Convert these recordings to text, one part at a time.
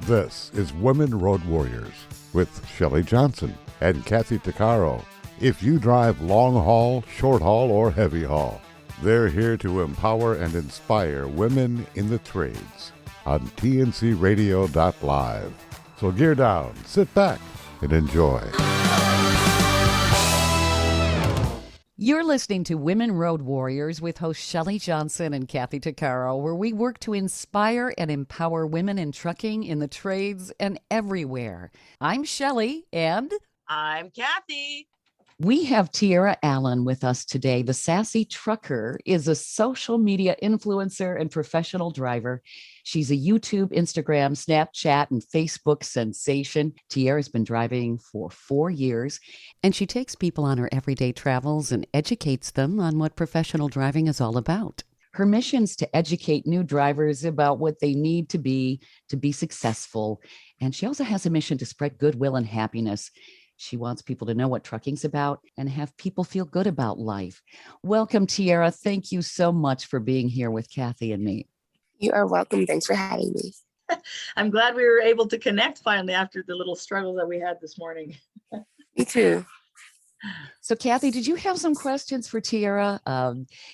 This is Women Road Warriors with Shelley Johnson and Kathy Tuccaro. If you drive long haul, short haul, or heavy haul, they're here to empower and inspire women in the trades on tncradio.live. So gear down, sit back, and enjoy. You're listening to Women Road Warriors with host Shelley Johnson and Kathy Tuccaro, where we work to inspire and empower women in trucking, in the trades, and everywhere. I'm Shelley, and I'm Kathy. We have Tierra Allen with us today. The Sassy Trucker is a social media influencer and professional driver. She's a YouTube, Instagram, Snapchat, and Facebook sensation. Tierra's been driving for 4 years, and she takes people on her everyday travels and educates them on what professional driving is all about. Her mission is to educate new drivers about what they need to be successful. And she also has a mission to spread goodwill and happiness. She wants people to know what trucking's about and have people feel good about life. Welcome, Tierra. Thank you so much for being here with Kathy and me. You are welcome. Thanks for having me. I'm glad we were able to connect finally after the little struggle that we had this morning. Me too. So, Kathy, did you have some questions for Tierra?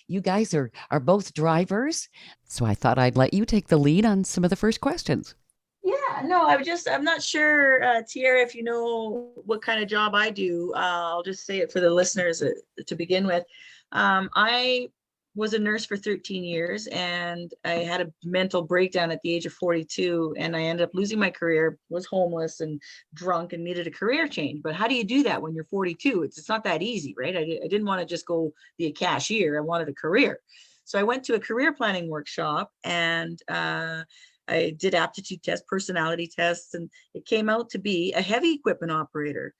You guys are both drivers, so I thought I'd let you take the lead on some of the first questions. Yeah, no, I'm not sure, Tierra, if you know what kind of job I do. I'll just say it for the listeners to begin with. I was a nurse for 13 years, and I had a mental breakdown at the age of 42, and I ended up losing my career, was homeless and drunk and needed a career change. But how do you do that when you're 42? It's not that easy, right? I didn't want to just go be a cashier. I wanted a career. So I went to a career planning workshop, and I did aptitude tests, personality tests, and it came out to be a heavy equipment operator.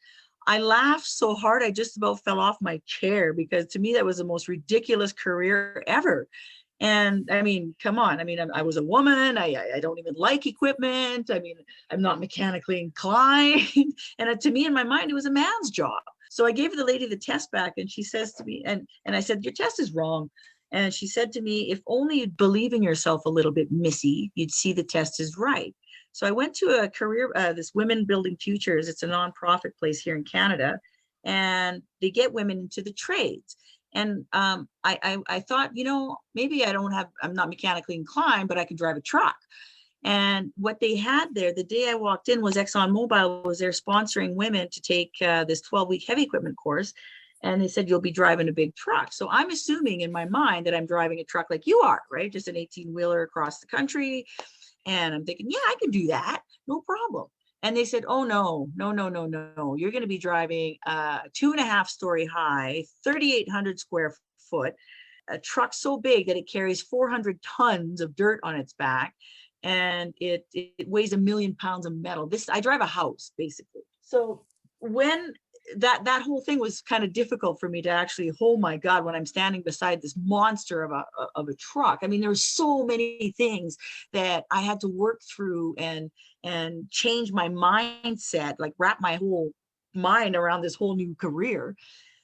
I laughed so hard, I just about fell off my chair, because to me, that was the most ridiculous career ever. And I mean, come on. I mean, I was a woman. I don't even like equipment. I mean, I'm not mechanically inclined. And to me, in my mind, it was a man's job. So I gave the lady the test back, and she says to me, and I said, your test is wrong. And she said to me, if only you'd believe in yourself a little bit, Missy, you'd see the test is right. So I went to a career, this Women Building Futures. It's a nonprofit place here in Canada, and they get women into the trades. And I thought, maybe I'm not mechanically inclined, but I can drive a truck. And what they had there, the day I walked in, was ExxonMobil was there sponsoring women to take this 12-week heavy equipment course. And they said, you'll be driving a big truck. So I'm assuming in my mind that I'm driving a truck like you are, right? Just an 18-wheeler across the country. And I'm thinking, yeah, I can do that. No problem. And they said, oh, no. You're going to be driving a 2.5-story high, 3,800 square foot, a truck so big that it carries 400 tons of dirt on its back. And it weighs 1 million pounds of metal. I drive a house, basically. So when that whole thing was kind of difficult for me to actually, oh my God, when I'm standing beside this monster of a truck. I mean, there were so many things that I had to work through and change my mindset, like wrap my whole mind around this whole new career.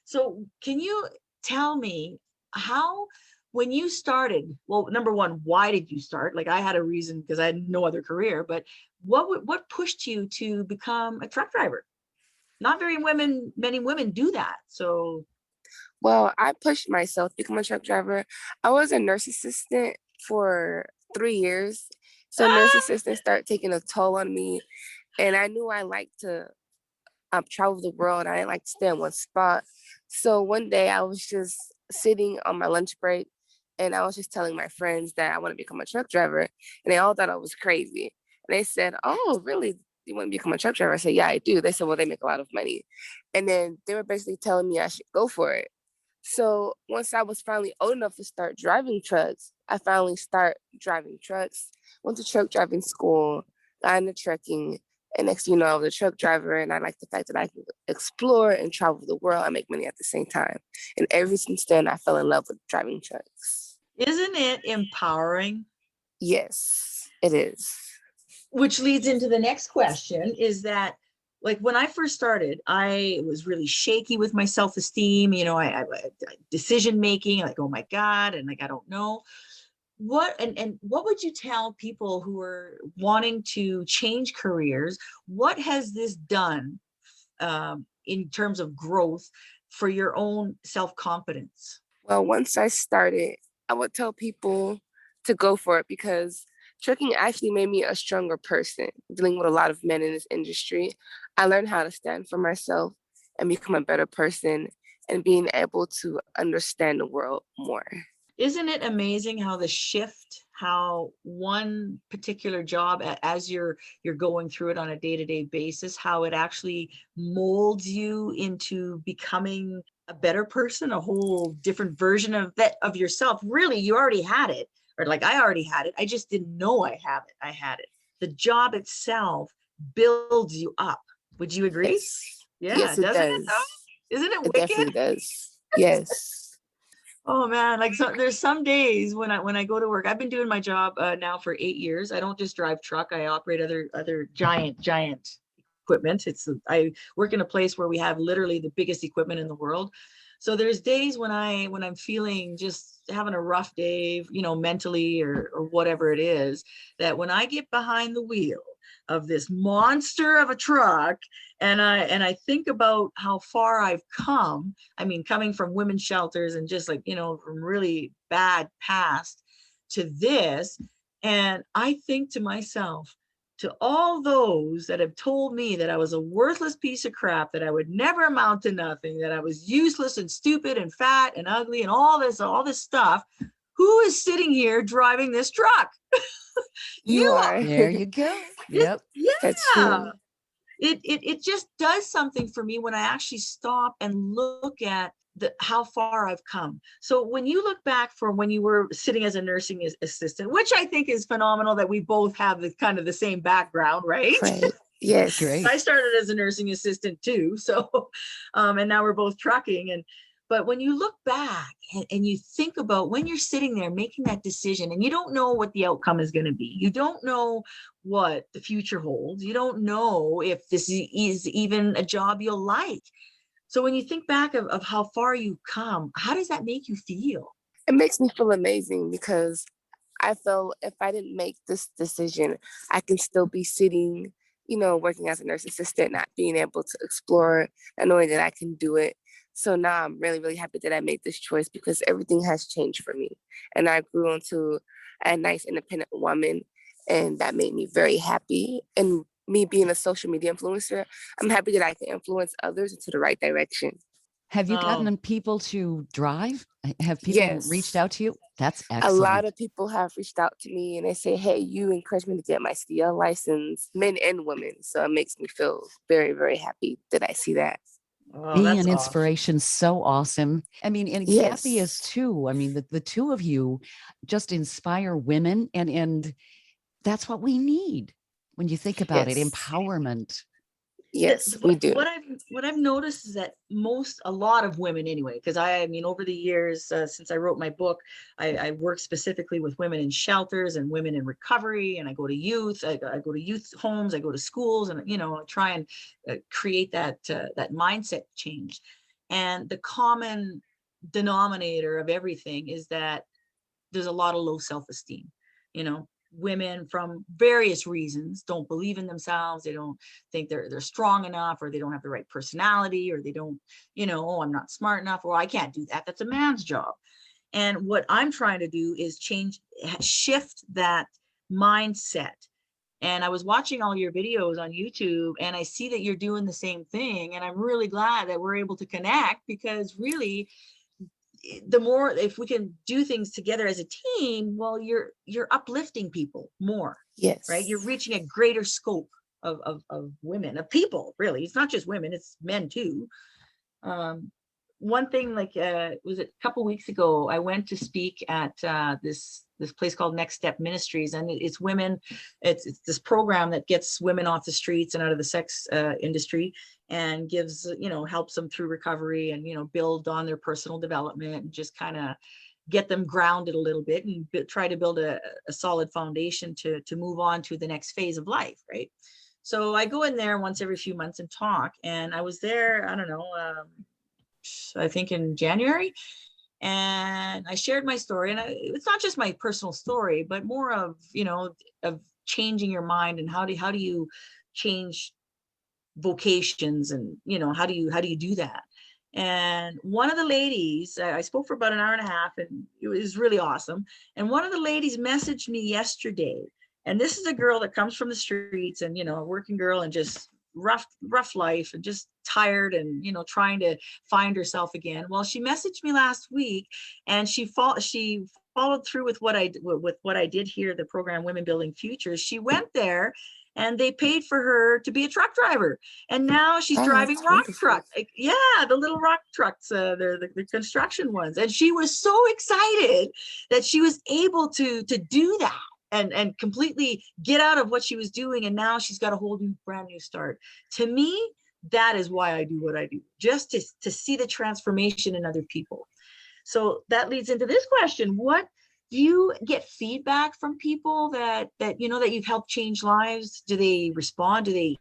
So can you tell me how, when you started, well, number one, why did you start? Like, I had a reason because I had no other career, but what pushed you to become a truck driver? Not many women do that. So, well, I pushed myself to become a truck driver. I was a nurse assistant for 3 years. So nurse assistants started taking a toll on me. And I knew I liked to travel the world. I didn't like to stay in one spot. So one day I was just sitting on my lunch break, and I was just telling my friends that I want to become a truck driver. And they all thought I was crazy. And they said, oh, really? You want to become a truck driver? I said, yeah, I do. They said, well, they make a lot of money. And then they were basically telling me I should go for it. So once I was finally old enough to start driving trucks, I finally start driving trucks, went to truck driving school, got into trucking. And next thing you know, I was a truck driver, and I like the fact that I can explore and travel the world and make money at the same time. And ever since then, I fell in love with driving trucks. Isn't it empowering? Yes, it is. Which leads into the next question, is that, like, when I first started, I was really shaky with my self-esteem, I decision making, like, oh my God, and like, I don't know. and what would you tell people who are wanting to change careers? What has this done in terms of growth for your own self-confidence? Well, once I started, I would tell people to go for it because trucking actually made me a stronger person. Dealing with a lot of men in this industry, I learned how to stand for myself and become a better person and being able to understand the world more. Isn't it amazing how the shift, how one particular job, as you're going through it on a day-to-day basis, how it actually molds you into becoming a better person, a whole different version of that of yourself. Really, you already had it, or like I already had it. I just didn't know I had it. The job itself builds you up. Would you agree? Yes. Yeah, Yes, it doesn't it does. though? Isn't it It definitely wicked? does. Yes. Oh man, like so there's some days when I go to work. I've been doing my job now for 8 years. I don't just drive truck. I operate other giant equipment. I work in a place where we have literally the biggest equipment in the world. So there's days when I'm feeling just having a rough day, mentally or whatever it is, that when I get behind the wheel of this monster of a truck and I think about how far I've come. I mean, coming from women's shelters and just like, from really bad past to this. And I think to myself, to all those that have told me that I was a worthless piece of crap, that I would never amount to nothing, that I was useless and stupid and fat and ugly and all this stuff, who is sitting here driving this truck? You You are. are. There you go. Yep. That's Yeah. true. It just does something for me when I actually stop and look at how far I've come. So when you look back from when you were sitting as a nursing assistant, which I think is phenomenal that we both have the kind of the same background, right? Right. That's Yes. I great. started as a nursing assistant too. So, and now we're both trucking. But when you look back and you think about when you're sitting there making that decision and you don't know what the outcome is going to be, you don't know what the future holds, you don't know if this is even a job you'll like. So when you think back of how far you've come, how does that make you feel? It makes me feel amazing because I felt if I didn't make this decision, I can still be sitting, working as a nurse assistant, not being able to explore, not knowing that I can do it. So now I'm really, really happy that I made this choice because everything has changed for me. And I grew into a nice independent woman, and that made me very happy. And me being a social media influencer, I'm happy that I can influence others into the right direction. Have you Oh, gotten people to drive? Have people reached Yes. out to you? That's A lot excellent. of people have reached out to me and they say, hey, you encouraged me to get my CDL license, men and women. So it makes me feel very, very happy that I see that. oh, Being that's an awesome. inspiration, so awesome. I mean, and Kathy is Yes. too. I mean, the two of you just inspire women, and that's what we need when you think about it. Yes. Empowerment. Yes, we do. What I've noticed is that a lot of women anyway, because I mean over the years since I wrote my book, I work specifically with women in shelters and women in recovery, and I go to youth, I go to youth homes, I go to schools, and I try and create that mindset change. And the common denominator of everything is that there's a lot of low self-esteem. You know, women from various reasons don't believe in themselves. They don't think they're strong enough, or they don't have the right personality, or they don't, oh, I'm not smart enough, or I can't do that. That's a man's job. And what I'm trying to do is shift that mindset. And I was watching all your videos on YouTube and I see that you're doing the same thing. And I'm really glad that we're able to connect, because really the more, if we can do things together as a team, well, you're uplifting people more, right? You're Yes. reaching a greater scope of women, of people. Really, it's not just women, it's men too. um, One thing, like was it a couple weeks ago, I went to speak at this place called Next Step Ministries, and it's women. It's this program that gets women off the streets and out of the sex industry, and gives, helps them through recovery, and build on their personal development, and just kind of get them grounded a little bit, and try to build a solid foundation to move on to the next phase of life, right? So I go in there once every few months and talk. And I was there, I don't know, I think in January. And I shared my story, and it's not just my personal story, but more of, of changing your mind, and how do you change vocations, and how do you do that. And one of the ladies, I spoke for about an hour and a half, and it was really awesome. And one of the ladies messaged me yesterday, and this is a girl that comes from the streets, and a working girl, and just rough life, and just tired, and trying to find herself again. Well, she messaged me last week, and she followed through with what I did here, the program Women Building Futures. She went there, and they paid for her to be a truck driver, and now she's driving rock truck. Yeah, the little rock trucks, they're the construction ones. And she was so excited that she was able to do that, and completely get out of what she was doing, and now she's got a whole brand new start. To me, that is why I do what I do, just to see the transformation in other people. So that leads into this question: what do you get feedback from people that that you've helped change lives? Do they respond? Do they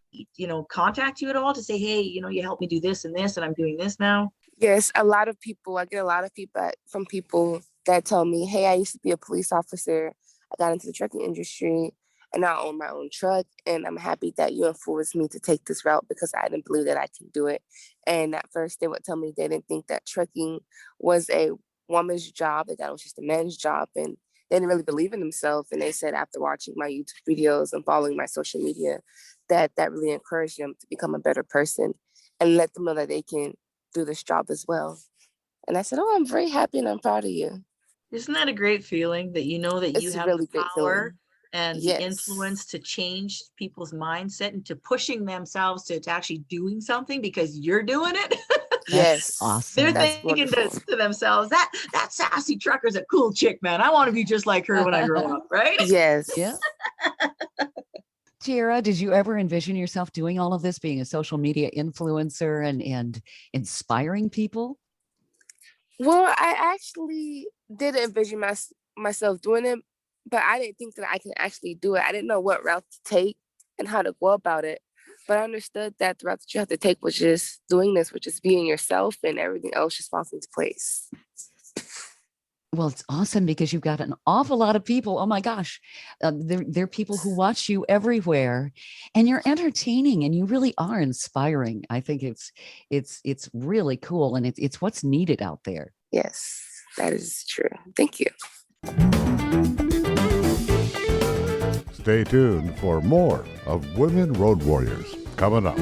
contact you at all to say, hey, you helped me do this and this, and I'm doing this now? Yes, a lot of people. I get a lot of feedback from people that tell me, hey, I used to be a police officer. I got into the trucking industry, and now I own my own truck. And I'm happy that you influenced me to take this route, because I didn't believe that I can do it. And at first they would tell me they didn't think that trucking was a woman's job, that was just a man's job. And they didn't really believe in themselves. And they said after watching my YouTube videos and following my social media, that really encouraged them to become a better person, and let them know that they can do this job as well. And I said, oh, I'm very happy and I'm proud of you. Isn't that a great feeling, that that you It's a have really the great power feeling. and the Yes. influence to change people's mindset, and to pushing themselves to actually doing something because you're doing it? Yes. Awesome. They're That's thinking wonderful. to themselves, that sassy trucker's a cool chick, man. I want to be just like her when I grow up, right? Yes. Yeah. Tiara, did you ever envision yourself doing all of this, being a social media influencer and inspiring people? Well, I actually did envision myself doing it, but I didn't think that I can actually do it. I didn't know what route to take and how to go about it. But I understood that the route that you have to take was just doing this, which is being yourself, and everything else just falls into place. Well, it's awesome because you've got an awful lot of people. Oh my gosh, there are people who watch you everywhere, and you're entertaining, and you really are inspiring. I think it's really cool, and it's what's needed out there. Yes, that is true. Thank you. Stay tuned for more of Women Road Warriors coming up.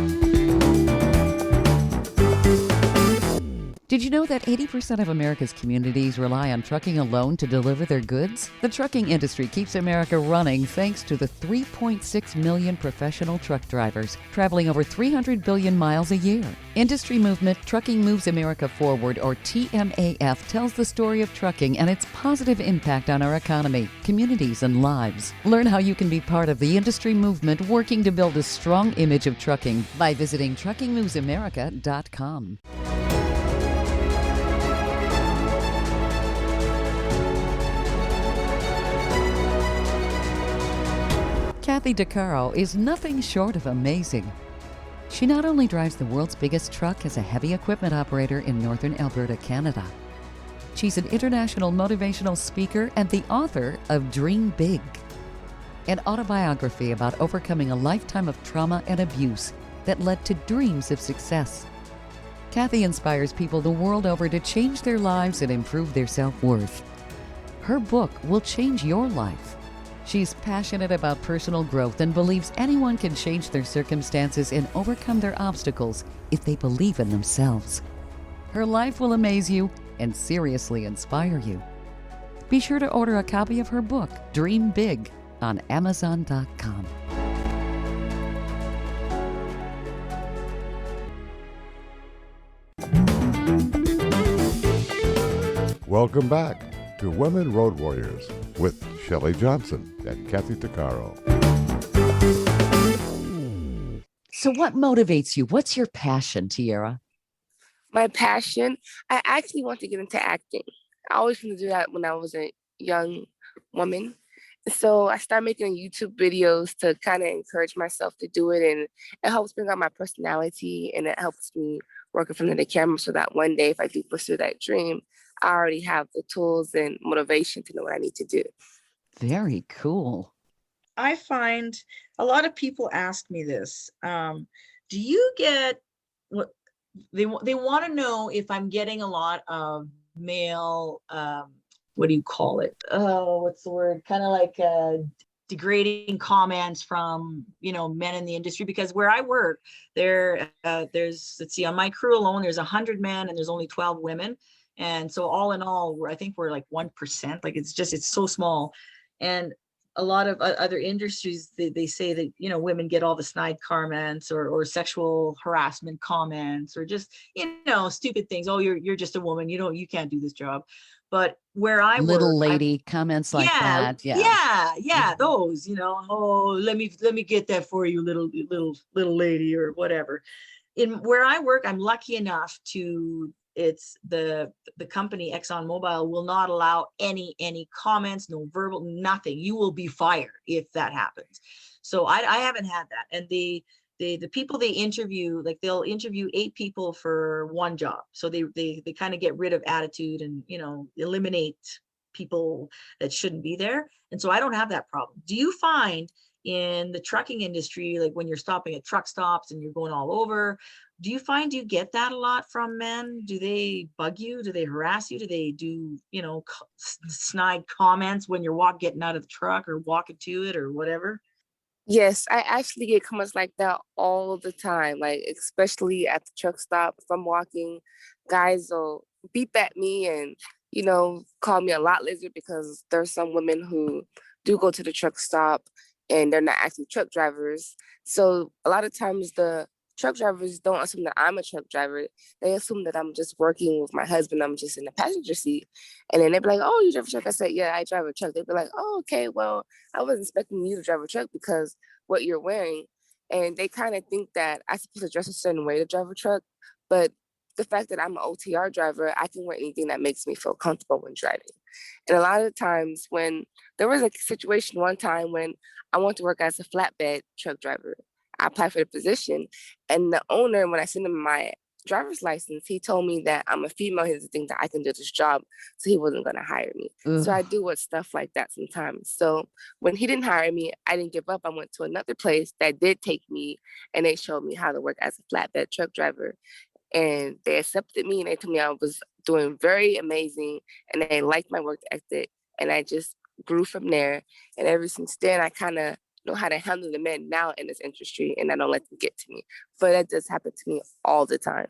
Did you know that 80% of America's communities rely on trucking alone to deliver their goods? The trucking industry keeps America running thanks to the 3.6 million professional truck drivers traveling over 300 billion miles a year. Industry movement Trucking Moves America Forward, or TMAF, tells the story of trucking and its positive impact on our economy, communities, and lives. Learn how you can be part of the industry movement working to build a strong image of trucking by visiting truckingmovesamerica.com. Kathy DeCaro is nothing short of amazing. She not only drives the world's biggest truck as a heavy equipment operator in northern Alberta, Canada. She's an international motivational speaker and the author of Dream Big, an autobiography about overcoming a lifetime of trauma and abuse that led to dreams of success. Kathy inspires people the world over to change their lives and improve their self-worth. Her book will change your life. She's passionate about personal growth and believes anyone can change their circumstances and overcome their obstacles if they believe in themselves. Her life will amaze you and seriously inspire you. Be sure to order a copy of her book, Dream Big, on Amazon.com. Welcome back to Women Road Warriors with Shelley Johnson and Kathy DeCaro. So what motivates you? What's your passion, Tiara? My passion, I actually want to get into acting. I always wanted to do that when I was a young woman. So I started making YouTube videos to kind of encourage myself to do it. And it helps bring out my personality, and it helps me work in front of the camera so that one day, if I do pursue that dream, I already have the tools and motivation to know what I need to do. Very cool. I find a lot of people ask me this. Do you get what they want to know if I'm getting a lot of male, what do you call it? Oh, what's the word? Kind of like degrading comments from, men in the industry, because where I work, there's, let's see, on my crew alone, there's 100 men and there's only 12 women. And so all in all, I think we're like 1%. Like it's so small. And a lot of other industries, they say that, women get all the snide comments or sexual harassment comments, or just, stupid things. Oh, you're just a woman. You can't do this job. But where I Little work, lady comments like that. yeah, those, oh, let me get that for you, little lady, or whatever. In where I work, I'm lucky enough to, it's the company ExxonMobil will not allow any comments, no verbal, nothing. You will be fired if that happens. So I haven't had that. And the people they interview, like they'll interview 8 people for one job. So they kind of get rid of attitude and, eliminate people that shouldn't be there. And so I don't have that problem. Do you find in the trucking industry, like when you're stopping at truck stops and you're going all over, do you find you get that a lot from men? Do they bug you? Do they harass you? Do they do, snide comments when you're getting out of the truck or walking to it or whatever? Yes, I actually get comments like that all the time, like especially at the truck stop. If I'm walking, guys will beep at me and, call me a lot lizard, because there's some women who do go to the truck stop and they're not actually truck drivers. So a lot of times the truck drivers don't assume that I'm a truck driver. They assume that I'm just working with my husband. I'm just in the passenger seat. And then they'd be like, oh, you drive a truck? I said, yeah, I drive a truck. They'd be like, oh, okay, well, I wasn't expecting you to drive a truck because what you're wearing. And they kind of think that I'm supposed to dress a certain way to drive a truck. But the fact that I'm an OTR driver, I can wear anything that makes me feel comfortable when driving. And a lot of times when there was a situation one time when I wanted to work as a flatbed truck driver, I applied for the position, and the owner, when I sent him my driver's license, he told me that I'm a female. He doesn't think that I can do this job, so he wasn't going to hire me. Ugh. So I do with stuff like that sometimes. So when he didn't hire me, I didn't give up. I went to another place that did take me, and they showed me how to work as a flatbed truck driver. And they accepted me, and they told me I was doing very amazing, and they liked my work ethic, and I just grew from there. And ever since then, I kind of know how to handle the men now in this industry, and I don't let them get to me. But that does happen to me all the time.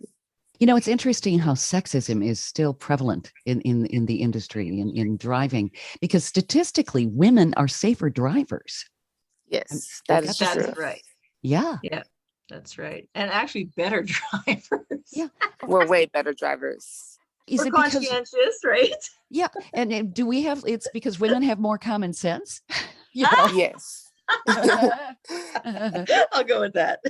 It's interesting how sexism is still prevalent in the industry, in driving, because statistically, women are safer drivers. Yes, that's true. Right. Yeah. Yeah, that's right. And actually better drivers. Yeah. We're way better drivers. Is We're it because, conscientious, right? yeah. And do we have, it's because women have more common sense? Yes. I'll go with that.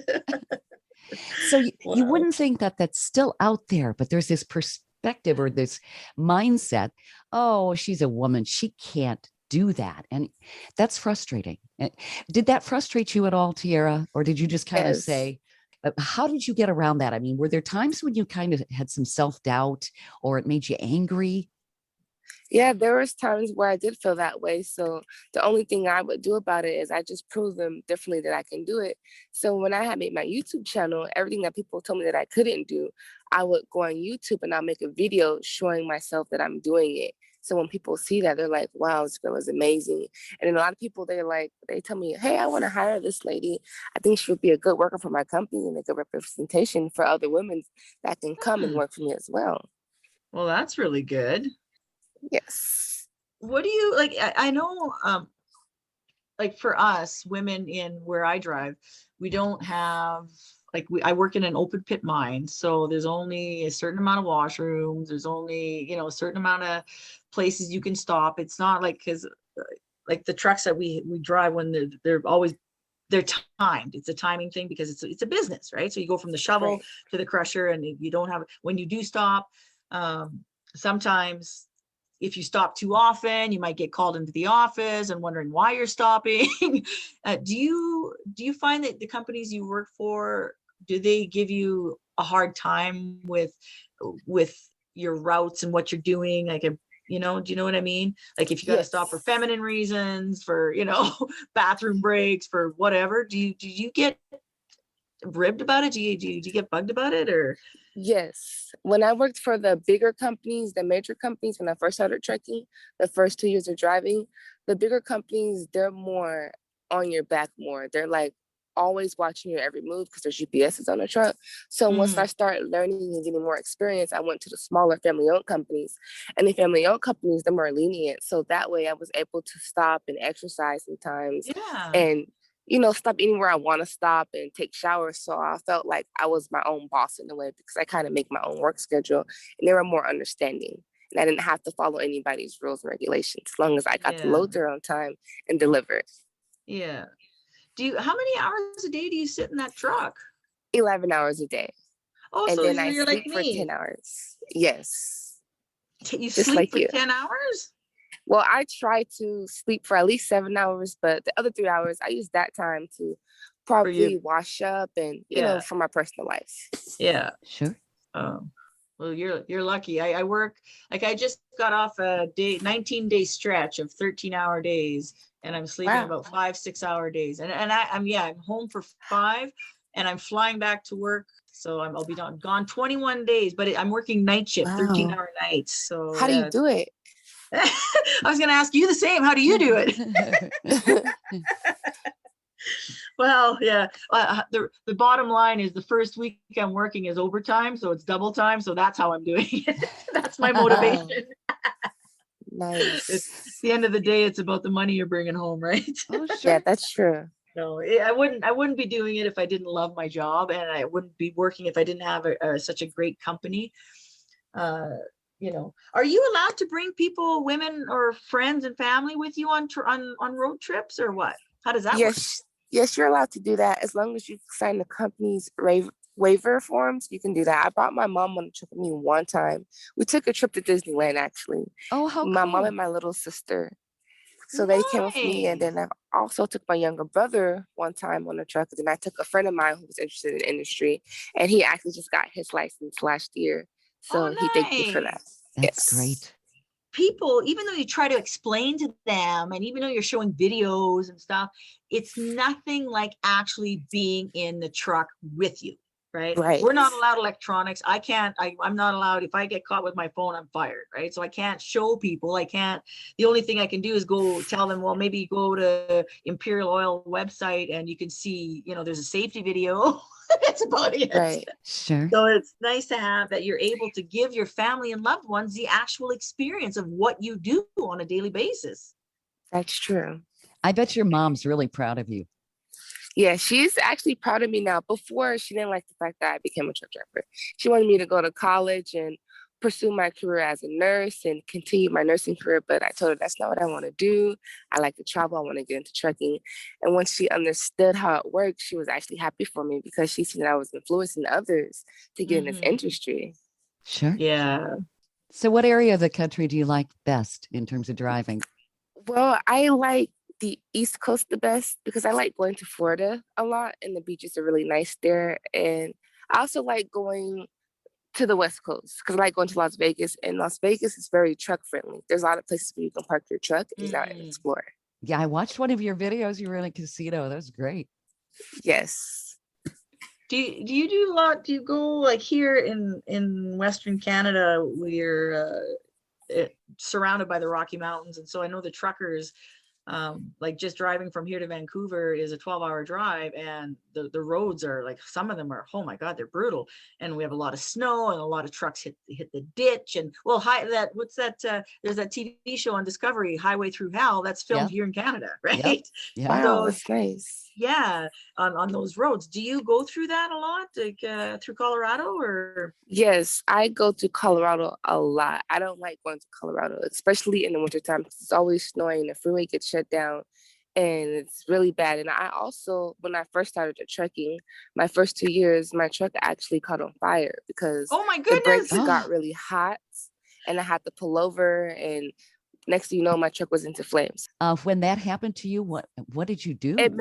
So you Wow. wouldn't think that that's still out there, but there's this perspective or this mindset. Oh, she's a woman. She can't do that. And that's frustrating. Did that frustrate you at all, Tiara? Or did you just kind of Yes. say, how did you get around that? I mean, were there times when you kind of had some self-doubt or it made you angry? Yeah, there was times where I did feel that way. So the only thing I would do about it is I just prove them differently that I can do it. So when I had made my YouTube channel, everything that people told me that I couldn't do, I would go on YouTube and I'll make a video showing myself that I'm doing it. So when people see that, they're like, wow, this girl is amazing. And then a lot of people, they tell me, hey, I want to hire this lady. I think she would be a good worker for my company and a good representation for other women that can come and work for me as well. Well, that's really good. Yes. What do you like? I know, like for us women in where I drive, we don't have I work in an open pit mine, so there's only a certain amount of washrooms. There's only a certain amount of places you can stop. It's not like because like the trucks that we drive when they're timed. It's a timing thing because it's a business, right? So you go from the shovel Right. to the crusher, and you don't have when you do stop. Sometimes if you stop too often, you might get called into the office and wondering why you're stopping. Do you find that the companies you work for, do they give you a hard time with your routes and what you're doing. Like, do you know what I mean? Like if you got to stop for Yes. feminine reasons, for, bathroom breaks, for whatever, do you get ribbed about it? Do you get bugged about it, or? Yes. When I worked for the bigger companies, the major companies, when I first started trekking, the first 2 years of driving, the bigger companies, they're more on your back more. They're like always watching your every move because there's GPSs on the truck. So once I started learning and getting more experience, I went to the smaller family-owned companies. And the family-owned companies, they're more lenient. So that way I was able to stop and exercise sometimes Yeah. and stop anywhere I want to stop and take showers. So I felt like I was my own boss in a way because I kind of make my own work schedule and they were more understanding. And I didn't have to follow anybody's rules and regulations as long as I got the Yeah. load there on time and delivered. Yeah. How many hours a day do you sit in that truck? 11 hours a day. Oh, And so then I you're like sleep for 10 me. hours. Yes. You Just sleep like for you. 10 hours? Well, I try to sleep for at least 7 hours, but the other 3 hours, I use that time to For you? probably wash up and, Yeah. for my personal life. Yeah. Sure. Well, you're lucky. I work, like, I just got off a 19-day stretch of 13-hour days, and I'm sleeping Wow. about 5-6 hour days. And I'm home for 5, and I'm flying back to work. So I'll be gone 21 days, but I'm working night shift, Wow. 13-hour nights. So How do you do it? I was going to ask you the same. How do you do it? Well, yeah. The bottom line is the first week I'm working is overtime, so it's double time. So that's how I'm doing it. That's my motivation. Nice. At the end of the day, it's about the money you're bringing home, right? Oh, sure. Yeah, that's true. No, I wouldn't be doing it if I didn't love my job, and I wouldn't be working if I didn't have such a great company. Are you allowed to bring people, women or friends and family with you on road trips, or what? How does that work? Yes, you're allowed to do that as long as you sign the company's waiver forms. You can do that. I brought my mom on a trip with me one time. We took a trip to Disneyland actually. Oh, how My cool. mom and my little sister. So they came with me, and then I also took my younger brother one time on a truck. And then I took a friend of mine who was interested in the industry, and he actually just got his license last year. So he thanked me for that. That's great. People, even though you try to explain to them, and even though you're showing videos and stuff, it's nothing like actually being in the truck with you. Right. We're not allowed electronics. I'm not allowed. If I get caught with my phone, I'm fired. Right. So I can't show people. The only thing I can do is go tell them, well, maybe go to Imperial Oil website and you can see, there's a safety video. That's about it. Right. Sure. So it's nice to have that you're able to give your family and loved ones the actual experience of what you do on a daily basis. That's true. I bet your mom's really proud of you. Yeah, she's actually proud of me now. Before, she didn't like the fact that I became a truck driver. She wanted me to go to college and pursue my career as a nurse and continue my nursing career. But I told her that's not what I want to do. I like to travel. I want to get into trucking. And once she understood how it works, she was actually happy for me because she seen that I was influencing others to get in this industry. Sure. Yeah. So what area of the country do you like best in terms of driving? Well, I like the East Coast the best because I like going to Florida a lot and the beaches are really nice there. And I also like going to the West Coast because I like going to Las Vegas, and Las Vegas is very truck friendly. There's a lot of places where you can park your truck and not explore. Yeah, I watched one of your videos. You were in a casino. That was great. Yes. Do you do a lot? Do you go like here in Western Canada? We're surrounded by the Rocky Mountains, and so I know the truckers. Like just driving from here to Vancouver is a 12-hour drive, and the roads are like, some of them are, oh my God, they're brutal. And we have a lot of snow, and a lot of trucks hit the ditch. And well, there's that TV show on Discovery, Highway Through Hell, that's filmed here in Canada, right? Yep. Yeah. Wow, So, that's nice. yeah, on those roads. Do you go through that a lot, like through Colorado, or? Yes, I go to Colorado a lot. I don't like going to Colorado, especially in the wintertime because it's always snowing. The freeway gets shut down and it's really bad. And I also, when I first started trekking, my first 2 years, my truck actually caught on fire because Oh my the goodness! brakes got really hot and I had to pull over, and next thing you know, my truck was into flames. When that happened to you, what did you do? It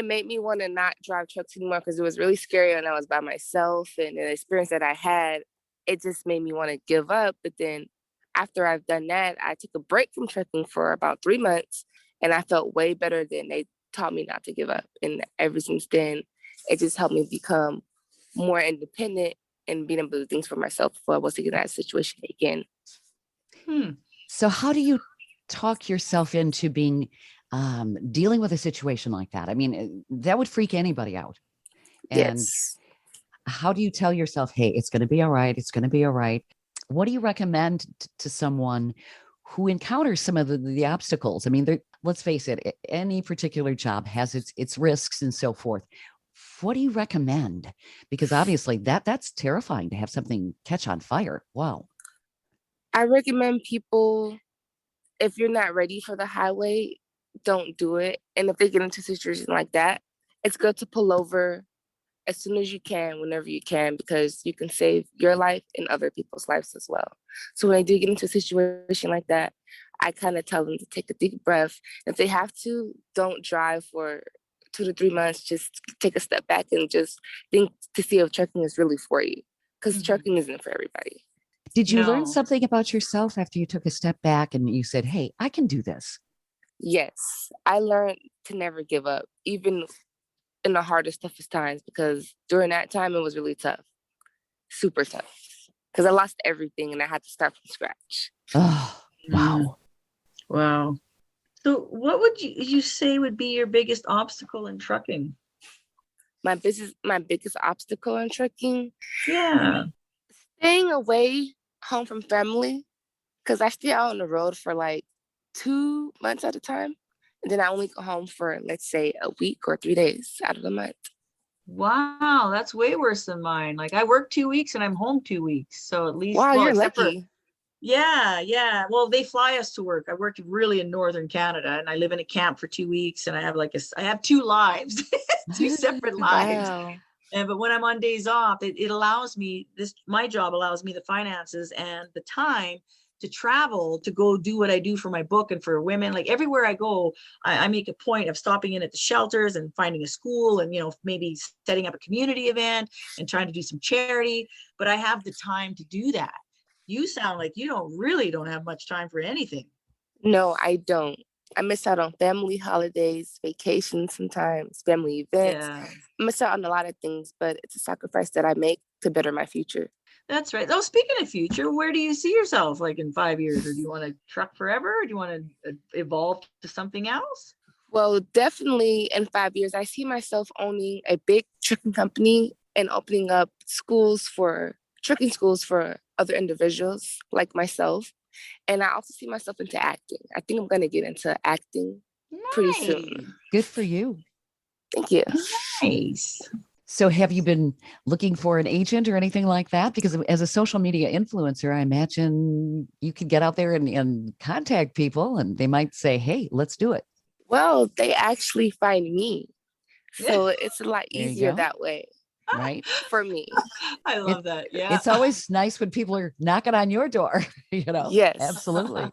made me want to not drive trucks anymore because it was really scary and I was by myself, and the experience that I had it just made me want to give up. But then after I've done that, I took a break from trucking for about 3 months, and I felt way better than they taught me not to give up. And ever since then, it just helped me become more independent and being able to do things for myself before I was to get in that situation again. So how do you talk yourself into being dealing with a situation like that? I mean, that would freak anybody out. And Yes. how do you tell yourself, hey, it's going to be all right. It's going to be all right. What do you recommend to someone who encounters some of the obstacles? I mean, let's face it, any particular job has its risks and so forth. What do you recommend? Because obviously that's terrifying to have something catch on fire. Wow. I recommend people, if you're not ready for the highway, don't do it. And if they get into a situation like that, it's good to pull over as soon as you can, whenever you can, because you can save your life and other people's lives as well. So when I do get into a situation like that, I kind of tell them to take a deep breath. If they have to, don't drive for 2 to 3 months. Just take a step back and just think to see if trucking is really for you, because trucking isn't for everybody. Did you learn No. something about yourself after you took a step back and you said, hey, I can do this? Yes, I learned to never give up, even in the hardest, toughest times, because during that time, it was really tough, super tough, because I lost everything and I had to start from scratch. Oh, wow. Wow. So what would you say would be your biggest obstacle in trucking? My biggest obstacle in trucking, Yeah. staying away home from family, because I stay out on the road for like 2 months at a time. And then I only go home for, let's say, a week or 3 days out of the month. Wow, that's way worse than mine. Like I work 2 weeks and I'm home 2 weeks. So at least, Wow, well, you're except for, lucky. yeah. Well, they fly us to work. I work really in northern Canada and I live in a camp for 2 weeks and I have I have 2 lives, 2 separate lives. Wow. But when I'm on days off, it allows me my job allows me the finances and the time to travel to go do what I do for my book and for women. Like everywhere I go, I make a point of stopping in at the shelters and finding a school and, maybe setting up a community event and trying to do some charity. But I have the time to do that. You sound like you don't have much time for anything. No, I don't. I miss out on family holidays, vacations sometimes, family events. Yeah. I miss out on a lot of things, but it's a sacrifice that I make to better my future. That's right. Oh, speaking of future, where do you see yourself like in 5 years? Or do you want to truck forever? Or do you want to evolve to something else? Well, definitely in 5 years, I see myself owning a big trucking company and opening up trucking schools for other individuals like myself. And I also see myself into acting. I think I'm going to get into acting pretty soon. Good for you. Thank you. Nice. So have you been looking for an agent or anything like that? Because as a social media influencer, I imagine you could get out there and contact people and they might say, hey, let's do it. Well, they actually find me. So it's a lot easier that way. Right. For me. I love that. Yeah. It's always nice when people are knocking on your door, Yes. Absolutely.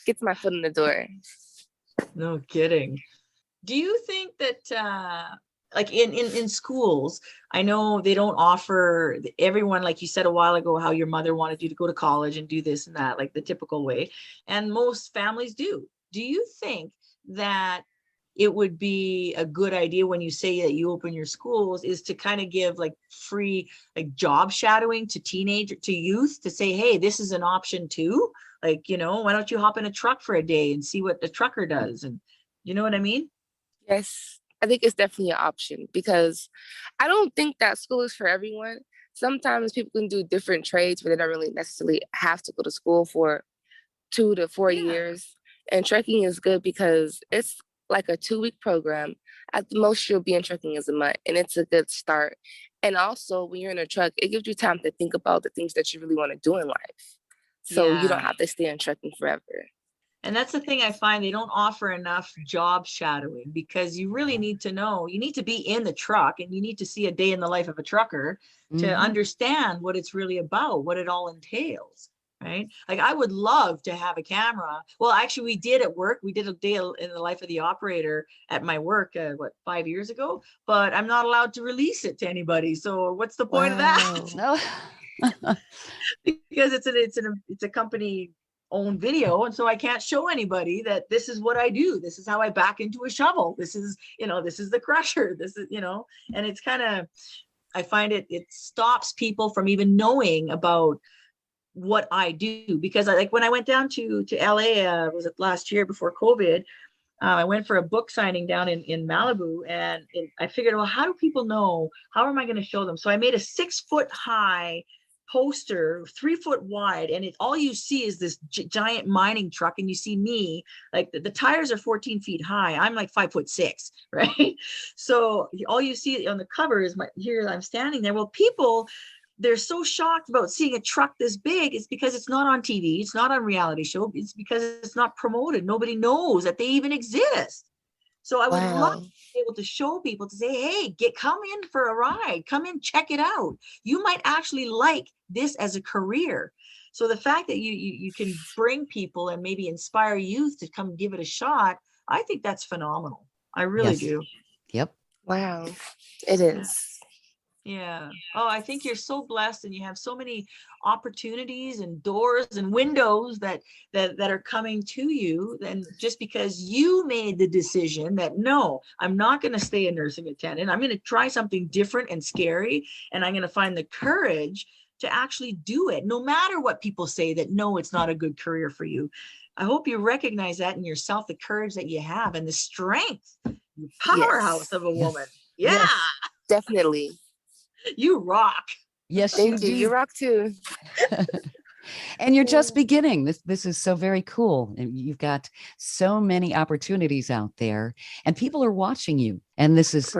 Gets my foot in the door. No kidding. Do you think that like in schools, I know they don't offer everyone, like you said a while ago, how your mother wanted you to go to college and do this and that, like the typical way. And most families do. Do you think that it would be a good idea when you say that you open your schools is to kind of give like free like job shadowing to youth to say, hey, this is an option too. Like, why don't you hop in a truck for a day and see what the trucker does? And you know what I mean? Yes, I think it's definitely an option because I don't think that school is for everyone. Sometimes people can do different trades, but they don't really necessarily have to go to school for 2 to 4 years. And trekking is good because it's like a 2-week program. At the most, you'll be in trekking as a month, and it's a good start. And also, when you're in a truck, it gives you time to think about the things that you really want to do in life. So you don't have to stay in trekking forever. And that's the thing I find, they don't offer enough job shadowing because you really need to know, you need to be in the truck and you need to see a day in the life of a trucker to understand what it's really about, what it all entails. Right. Like I would love to have a camera. Well, actually we did at work. We did a day in the life of the operator at my work, 5 years ago, but I'm not allowed to release it to anybody. So what's the point of that? No. because it's a company owned video, and so I can't show anybody that this is what I do. This is how I back into a shovel. This is, this is the crusher. This is, and it's kind of, I find it stops people from even knowing about what I do, because like when I went down to LA, was it last year before COVID? I went for a book signing down in Malibu, and I figured, well, how do people know? How am I going to show them? So I made a 6-foot high poster, 3 foot wide, and all you see is this giant mining truck, and you see me, like the tires are 14 feet high. I'm like 5'6", right? So all you see on the cover is here I'm standing there. Well, people, they're so shocked about seeing a truck this big. It's because it's not on TV. It's not on reality show. It's because it's not promoted. Nobody knows that they even exist. So I would love to be able to show people, to say, hey, come in for a ride. Come in, check it out. You might actually like this as a career. So the fact that you can bring people and maybe inspire youth to come give it a shot, I think that's phenomenal. I really do. Yep. Wow. It is. Yeah. Oh, I think you're so blessed, and you have so many opportunities and doors and windows that are coming to you. And just because you made the decision that, no, I'm not going to stay a nursing attendant. I'm going to try something different and scary. And I'm going to find the courage to actually do it, no matter what people say that, no, it's not a good career for you. I hope you recognize that in yourself, the courage that you have and the strength, the powerhouse of a woman. Yeah. Yes. Definitely. You rock. Yes, Thank you. do. You rock too. And you're just beginning. This is so very cool. And you've got so many opportunities out there, and people are watching you. And this is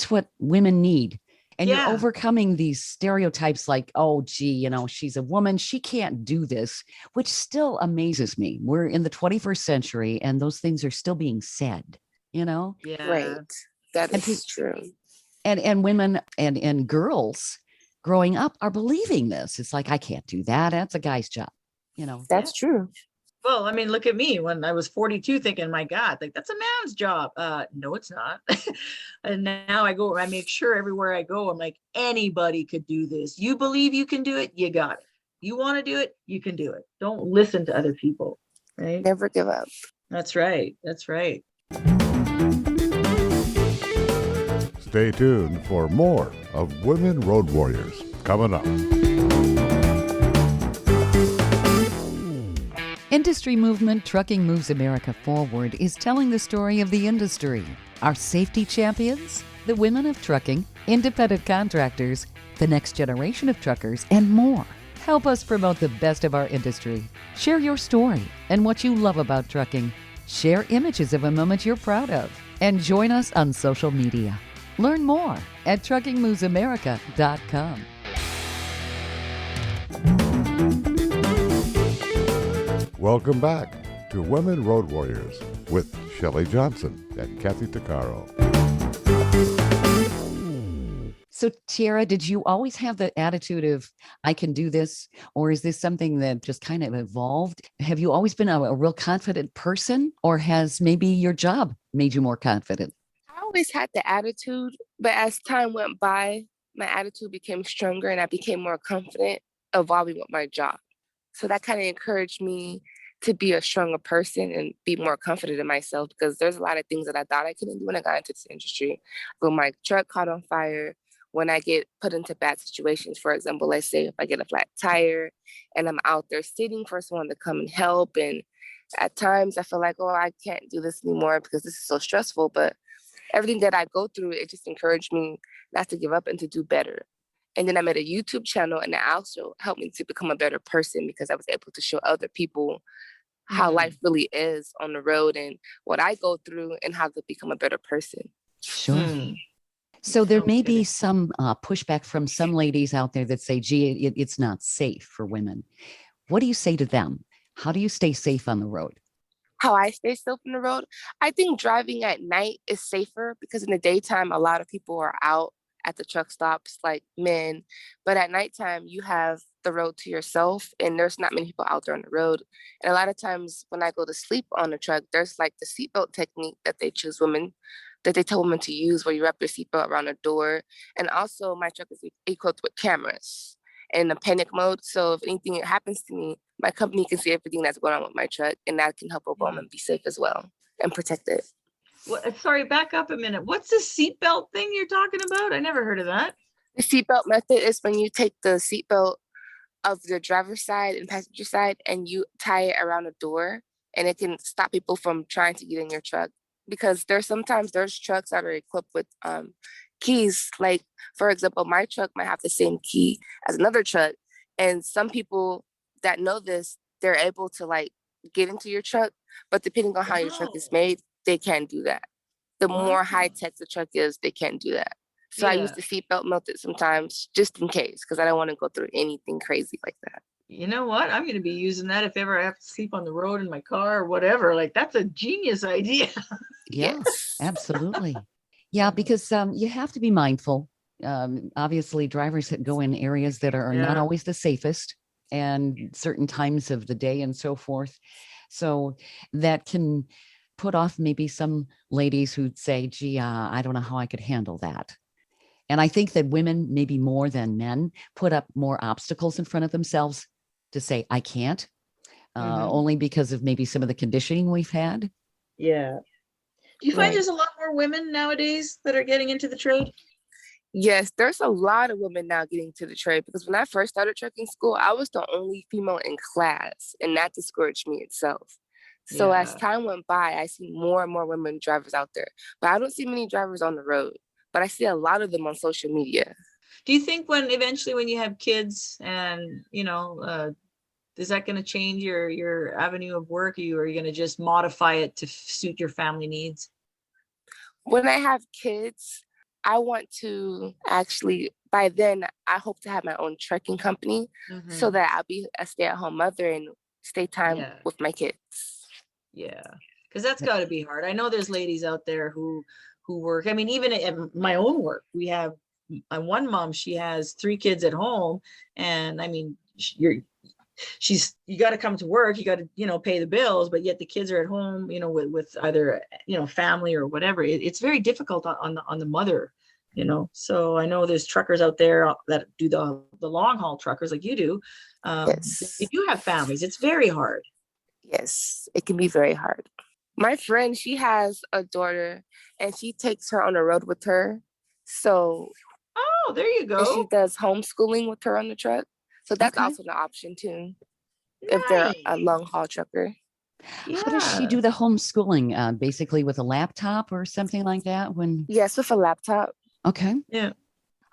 what women need. And you're overcoming these stereotypes like, oh, gee, she's a woman, she can't do this, which still amazes me. We're in the 21st century, and those things are still being said, Yeah. Right. That is true. And women and girls growing up are believing this. It's like, I can't do that. That's a guy's job. That's true. Well, I mean, look at me when I was 42 thinking, my God, like that's a man's job. No, it's not. And now I make sure everywhere I go, I'm like, anybody could do this. You believe you can do it, you got it. You want to do it, you can do it. Don't listen to other people, right? Never give up. That's right. That's right. Stay tuned for more of Women Road Warriors coming up. Industry movement Trucking Moves America Forward is telling the story of the industry. Our safety champions, the women of trucking, independent contractors, the next generation of truckers, and more. Help us promote the best of our industry. Share your story and what you love about trucking. Share images of a moment you're proud of. And join us on social media. Learn more at truckingmovesamerica.com. Welcome back to Women Road Warriors with Shelley Johnson and Kathy Tuccaro. So, Tiara, did you always have the attitude of, I can do this? Or is this something that just kind of evolved? Have you always been a real confident person, or has maybe your job made you more confident? I always had the attitude, but as time went by, my attitude became stronger and I became more confident evolving with my job. So that kind of encouraged me to be a stronger person and be more confident in myself, because there's a lot of things that I thought I couldn't do when I got into this industry. When my truck caught on fire, when I get put into bad situations, for example, let's say if I get a flat tire and I'm out there sitting for someone to come and help. And at times I feel like, oh, I can't do this anymore because this is so stressful. But everything that I go through, it just encouraged me not to give up and to do better. And then I made a YouTube channel, and that also helped me to become a better person, because I was able to show other people how life really is on the road and what I go through and how to become a better person. Sure. So there may be some pushback from some ladies out there that say, gee, it's not safe for women. What do you say to them? How do you stay safe on the road? How I stay safe on the road? I think driving at night is safer, because in the daytime, a lot of people are out at the truck stops, like men. But at nighttime, you have the road to yourself, and there's not many people out there on the road. And a lot of times when I go to sleep on the truck, there's like the seatbelt technique that they tell women to use, where you wrap your seatbelt around the door. And also my truck is equipped with cameras. in a panic mode. So if anything happens to me, my company can see everything that's going on with my truck, and that can help a woman be safe as well and protected. Sorry, back up a minute. What's the seatbelt thing you're talking about? I never heard of that. The seatbelt method is when you take the seatbelt of the driver's side and passenger side and you tie it around a door, and it can stop people from trying to get in your truck. Because there's trucks that are equipped with keys. Like, for example, my truck might have the same key as another truck. And some people that know this, they're able to like get into your truck, but depending on how your truck is made, they can't do that. The more high tech the truck is, they can't do that. So I use the seatbelt method sometimes just in case, because I don't want to go through anything crazy like that. You know what? I'm going to be using that if ever I have to sleep on the road in my car or whatever. Like, that's a genius idea. Yes, absolutely. Yeah, because you have to be mindful. Obviously, drivers that go in areas that are not always the safest, and certain times of the day and so forth. So that can put off maybe some ladies who'd say, gee, I don't know how I could handle that. And I think that women, maybe more than men, put up more obstacles in front of themselves to say, I can't, only because of maybe some of the conditioning we've had. Yeah. Do you find there's a lot more women nowadays that are getting into the trade? Yes, there's a lot of women now getting to the trade, because when I first started trucking school, I was the only female in class, and that discouraged me itself. So as time went by, I see more and more women drivers out there, but I don't see many drivers on the road, but I see a lot of them on social media. Do you think eventually when you have kids and, is that going to change your avenue of work? Or are you going to just modify it to suit your family needs? When I have kids, I want to actually, by then, I hope to have my own trucking company so that I'll be a stay-at-home mother and stay time with my kids. Yeah. Because that's got to be hard. I know there's ladies out there who work. I mean, even at my own work, we have one mom, she has 3 kids at home. And I mean, you got to come to work, you got to, pay the bills, but yet the kids are at home, with either, family or whatever. It's very difficult on the mother, So I know there's truckers out there that do the long haul truckers like you do. Yes. They do have families. It's very hard. Yes, it can be very hard. My friend, she has a daughter and she takes her on the road with her. So, there you go. And she does homeschooling with her on the truck. So that's also an option too, if they're a long haul trucker. How does she do the homeschooling? Basically with a laptop or something like that? Yes, with a laptop. Okay. Yeah.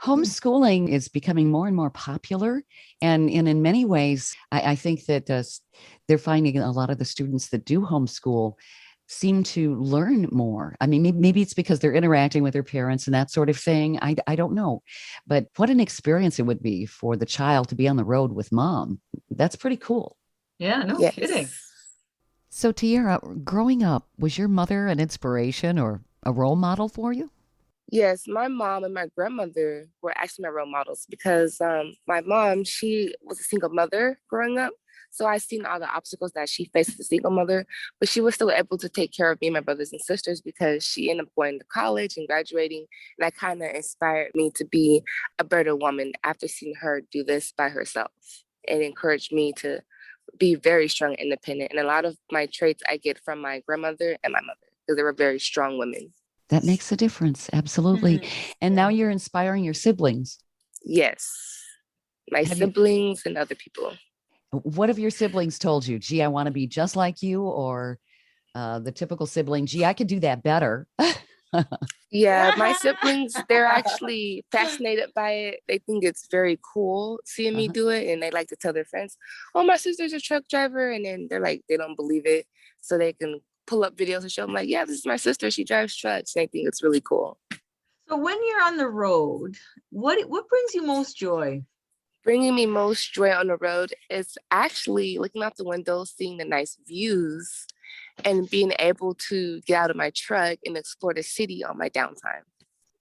Homeschooling is becoming more and more popular. And in many ways, I think that they're finding a lot of the students that do homeschool seem to learn more. I mean, maybe it's because they're interacting with their parents and that sort of thing. I don't know. But what an experience it would be for the child to be on the road with mom. That's pretty cool. Yeah, no kidding. So Tiara, growing up, was your mother an inspiration or a role model for you? Yes, my mom and my grandmother were actually my role models, because my mom, she was a single mother growing up. So I seen all the obstacles that she faced as a single mother, but she was still able to take care of me and my brothers and sisters because she ended up going to college and graduating. And that kind of inspired me to be a better woman after seeing her do this by herself, and encouraged me to be very strong and independent. And a lot of my traits I get from my grandmother and my mother, because they were very strong women. That makes a difference. Absolutely. And now you're inspiring your siblings. Yes. My siblings and other people. What have your siblings told you? Gee, I want to be just like you, or the typical sibling, gee, I could do that better. Yeah, my siblings, they're actually fascinated by it. They think it's very cool seeing me do it. And they like to tell their friends, oh, my sister's a truck driver. And then they're like, they don't believe it. So they can pull up videos and show them like, yeah, this is my sister. She drives trucks. And I think it's really cool. So when you're on the road, what brings you most joy? Bringing me most joy on the road is actually looking out the window, seeing the nice views, and being able to get out of my truck and explore the city on my downtime.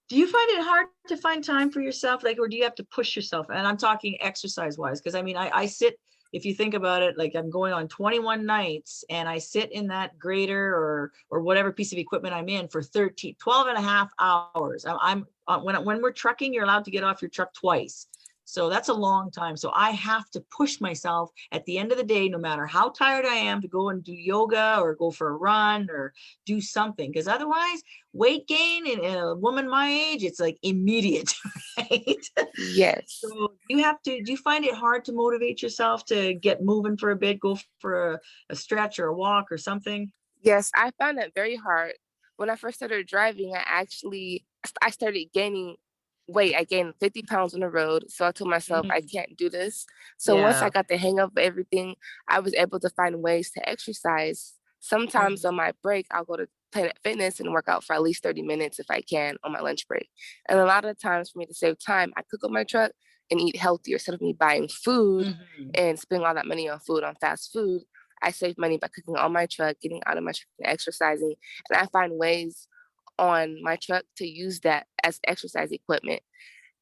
Do you find it hard to find time for yourself? Or do you have to push yourself? And I'm talking exercise wise, because I mean, I sit, if you think about it, like I'm going on 21 nights and I sit in that grader or whatever piece of equipment I'm in for 12 and a half hours. When we're trucking, you're allowed to get off your truck twice. So that's a long time. So I have to push myself at the end of the day, no matter how tired I am, to go and do yoga or go for a run or do something. Because otherwise, weight gain in a woman my age, it's like immediate, right? Yes. So do you find it hard to motivate yourself to get moving for a bit, go for a stretch or a walk or something? Yes, I found that very hard. When I first started driving, I started gaining weight. I gained 50 pounds on the road. So I told myself I Mm, can't do this. So once I yeah. got the hang of everything, I was able to find ways to exercise. Sometimes Mhm, on my break, I'll go to Planet Fitness and work out for at least 30 minutes if I can on my lunch break. And a lot of the times for me to save time, I cook on my truck and eat healthier instead of me buying food mhm, and spending all that money on food, on fast food. I save money by cooking on my truck, getting out of my truck and exercising. And I find ways on my truck to use that as exercise equipment.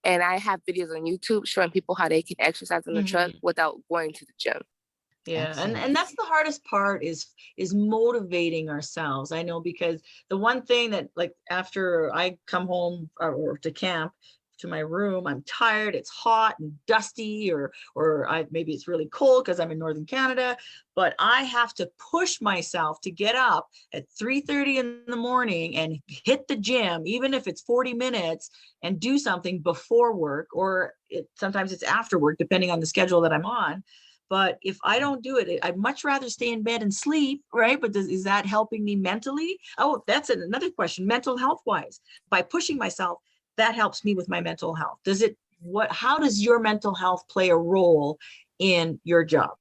And I have videos on YouTube showing people how they can exercise on the truck mhm. without going to the gym. Yeah, Excellent. and that's the hardest part is motivating ourselves. I know, because the one thing that, like, after I come home or to camp, to my room, I'm tired, it's hot and dusty, or I maybe it's really cold because I'm in northern Canada, but I have to push myself to get up at 3:30 in the morning and hit the gym, even if it's 40 minutes, and do something before work, or sometimes it's after work, depending on the schedule that I'm on. But if I don't do it, I'd much rather stay in bed and sleep, right? But is that helping me mentally? Oh, that's another question. Mental health wise, by pushing myself, that helps me with my mental health. How does your mental health play a role in your job?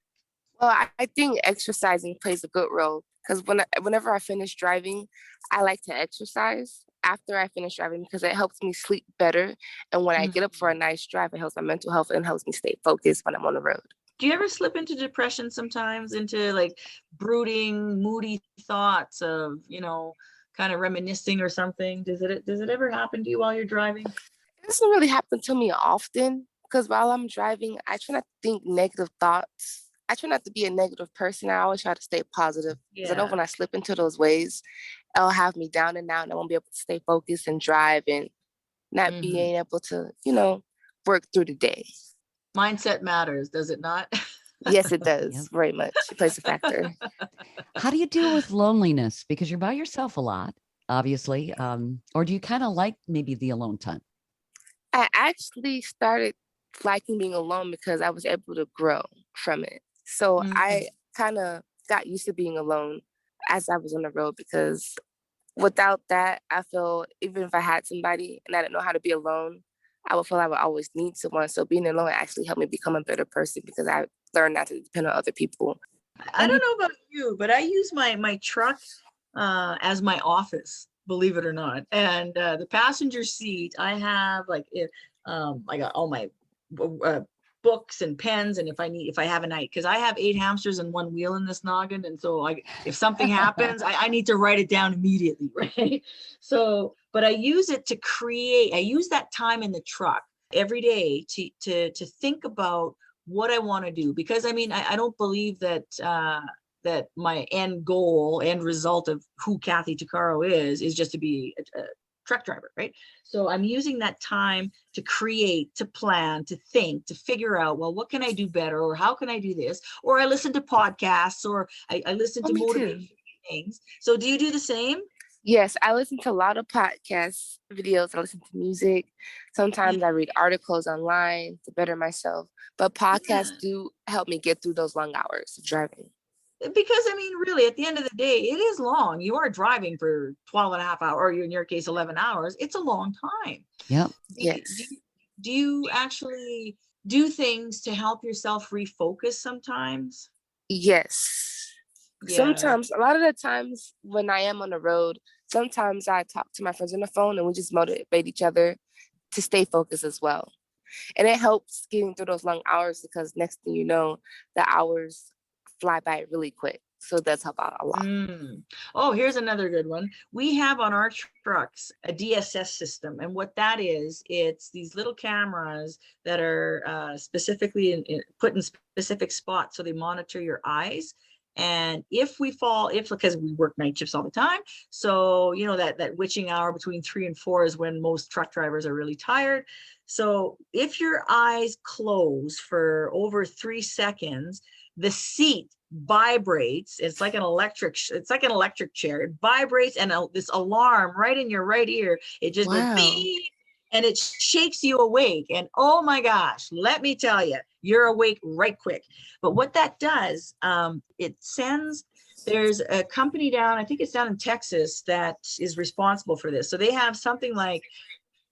Well, I think exercising plays a good role because whenever I finish driving, I like to exercise after I finish driving because it helps me sleep better. And when I get up for a Mhm. nice drive, it helps my mental health and helps me stay focused when I'm on the road. Do you ever slip into depression sometimes, into like brooding, moody thoughts of, kind of reminiscing or something? Does it ever happen to you while you're driving? It doesn't really happen to me often because while I'm driving, I try not to think negative thoughts. I try not to be a negative person. I always try to stay positive because I know Yeah. when I slip into those ways, it'll have me down and out and I won't be able to stay focused and drive and not Mhm. being able to, work through the day. Mindset matters, does it not? Yes, it Yep. does very much. It plays a factor. How do you deal with loneliness? Because you're by yourself a lot, obviously. Or do you kind of like maybe the alone time? I actually started liking being alone because I was able to grow from it. So Mhm. I kind of got used to being alone as I was on the road because without that, I feel even if I had somebody and I didn't know how to be alone, I would feel I would always need someone. So being alone actually helped me become a better person because I learned not to depend on other people. I And don't you, know about you, but I use my truck as my office, believe it or not. And the passenger seat, I have like I got all my uh, books and pens, and if I have a night, because I have 8 hamsters and one wheel in this noggin, and so if something happens, I need to write it down immediately, right? So, but I use it to create. I use that time in the truck every day to think about what I want to do, because I mean I don't believe that my end result of who Kathy Takaro is just to be a truck driver, right? So I'm using that time to create, to plan, to think, to figure out, well, what can I do better, or how can I do this? Or I listen to podcasts, or I listen Oh, to me too. motivation things. So do you do the same? Yes, I listen to a lot of podcasts, videos. I listen to music. Yeah. Sometimes I read articles online to better myself. But podcasts Yeah. do help me get through those long hours of driving. Because I mean, really, at the end of the day, it is long. You are driving for 12 and a half hours, or in your case, 11 hours. It's a long time. yep. Do you, do Yes. you, do you actually do things to help yourself refocus sometimes? Yes. Yeah. Sometimes, a lot of the times when I am on the road, sometimes I talk to my friends on the phone and we just motivate each other to stay focused as well. And it helps getting through those long hours because next thing you know, the hours fly by really quick. So it does help out a lot. Mm. Oh, here's another good one. We have on our trucks a DSS system. And what that is, it's these little cameras that are specifically put in specific spots. So they monitor your eyes. And if we fall, because we work night shifts all the time, so you know that witching hour between 3 and 4 is when most truck drivers are really tired. So if your eyes close for over 3 seconds, the seat vibrates. It's like an electric chair. It vibrates, and this alarm right in your right ear, it just goes beep, and it shakes you awake. And oh my gosh, let me tell you, you're awake right quick. But what that does, it sends, there's a company down, I think it's down in Texas, that is responsible for this. So they have something like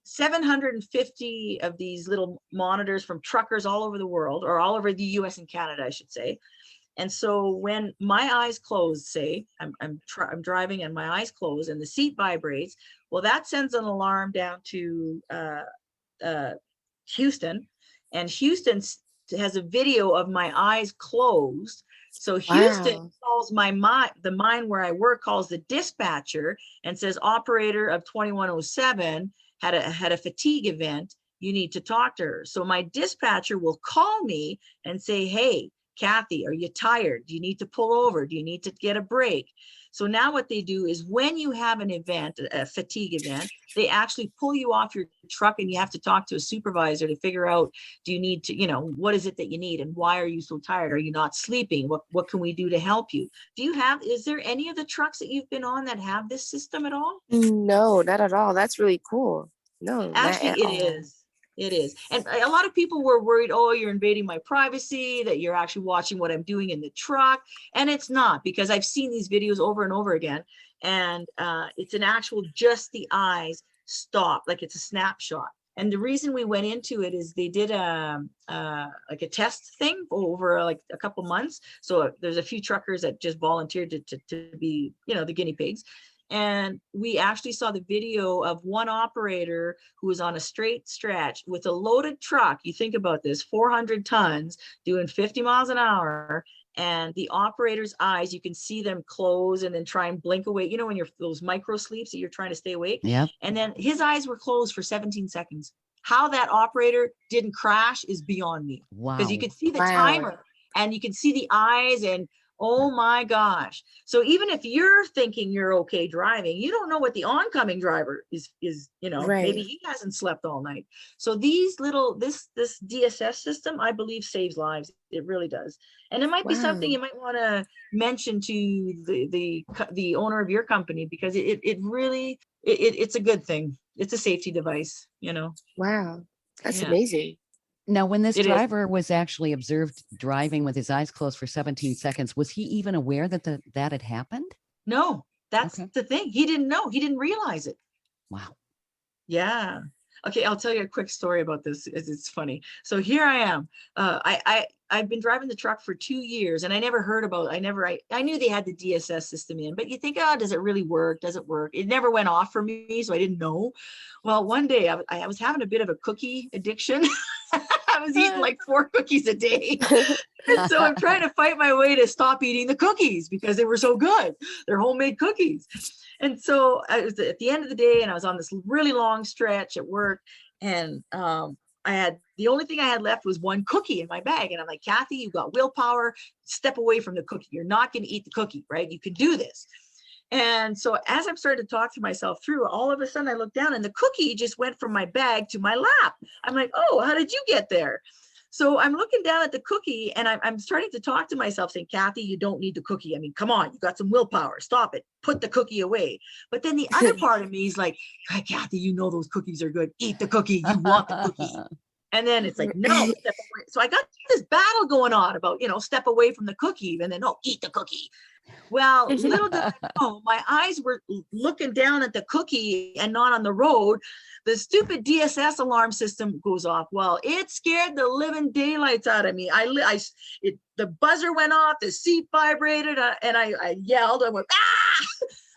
750 of these little monitors from truckers all over the world, or all over the US and Canada, I should say. And so when my eyes close, say I'm driving and my eyes close and the seat vibrates, well, that sends an alarm down to Houston, and Houston has a video of my eyes closed. So Houston calls the mine where I work, calls the dispatcher and says, operator of 2107 had a fatigue event. You need to talk to her. So my dispatcher will call me and say, hey, Kathy, are you tired? Do you need to pull over? Do you need to get a break? So now what they do is when you have an event, a fatigue event, they actually pull you off your truck and you have to talk to a supervisor to figure out, do you need to, what is it that you need and why are you so tired? Are you not sleeping? What can we do to help you? Is there any of the trucks that you've been on that have this system at all? No, not at all. That's really cool. No, actually, it is. It is. And a lot of people were worried, oh, you're invading my privacy, that you're actually watching what I'm doing in the truck. And it's not, because I've seen these videos over and over again. And it's an actual just the eyes stop, like it's a snapshot. And the reason we went into it is they did like a test thing over like a couple months. So there's a few truckers that just volunteered to be, the guinea pigs. And we actually saw the video of one operator who was on a straight stretch with a loaded truck. You think about this, 400 tons doing 50 miles an hour. And the operator's eyes, you can see them close and then try and blink away. When you're those micro sleeps that you're trying to stay awake. Yeah. And then his eyes were closed for 17 seconds. How that operator didn't crash is beyond me. Wow. Because you could see the timer and you can see the eyes and oh my gosh. So even if you're thinking you're okay driving, you don't know what the oncoming driver is, right. Maybe he hasn't slept all night. So this DSS system, I believe, saves lives. It really does. And it might be something you might want to mention to the owner of your company, because it really, it's a good thing. It's a safety device, Wow. That's amazing. Now, when this driver was actually observed driving with his eyes closed for 17 seconds, was he even aware that that had happened? No, that's the thing. He didn't know. He didn't realize it. Wow. Yeah. Okay, I'll tell you a quick story about this, as it's funny. So here I am. I've been driving the truck for 2 years, and I never heard about. I knew they had the DSS system in, but you think, does it really work? Does it work? It never went off for me, so I didn't know. Well, one day I was having a bit of a cookie addiction. I was eating like 4 cookies a day. And so I'm trying to fight my way to stop eating the cookies because they were so good. They're homemade cookies. And so I was at the end of the day, and I was on this really long stretch at work, and the only thing I had left was 1 cookie in my bag. And I'm like, Kathy, you've got willpower, step away from the cookie. You're not going to eat the cookie, right? You can do this. And so as I'm starting to talk to myself through, all of a sudden I look down and the cookie just went from my bag to my lap. I'm like, oh, how did you get there? So I'm looking down at the cookie and I'm starting to talk to myself saying, Kathy, you don't need the cookie. I mean, come on, you got some willpower. Stop it. Put the cookie away. But then the other part of me is like, hey, Kathy, those cookies are good. Eat the cookie. You want the cookie. And then it's like, no, step away. So I got this battle going on about, step away from the cookie, and then, no, eat the cookie. Well, little did I know, my eyes were looking down at the cookie and not on the road. The stupid DSS alarm system goes off. Well, it scared the living daylights out of me. The buzzer went off, the seat vibrated, and I yelled. I went, ah!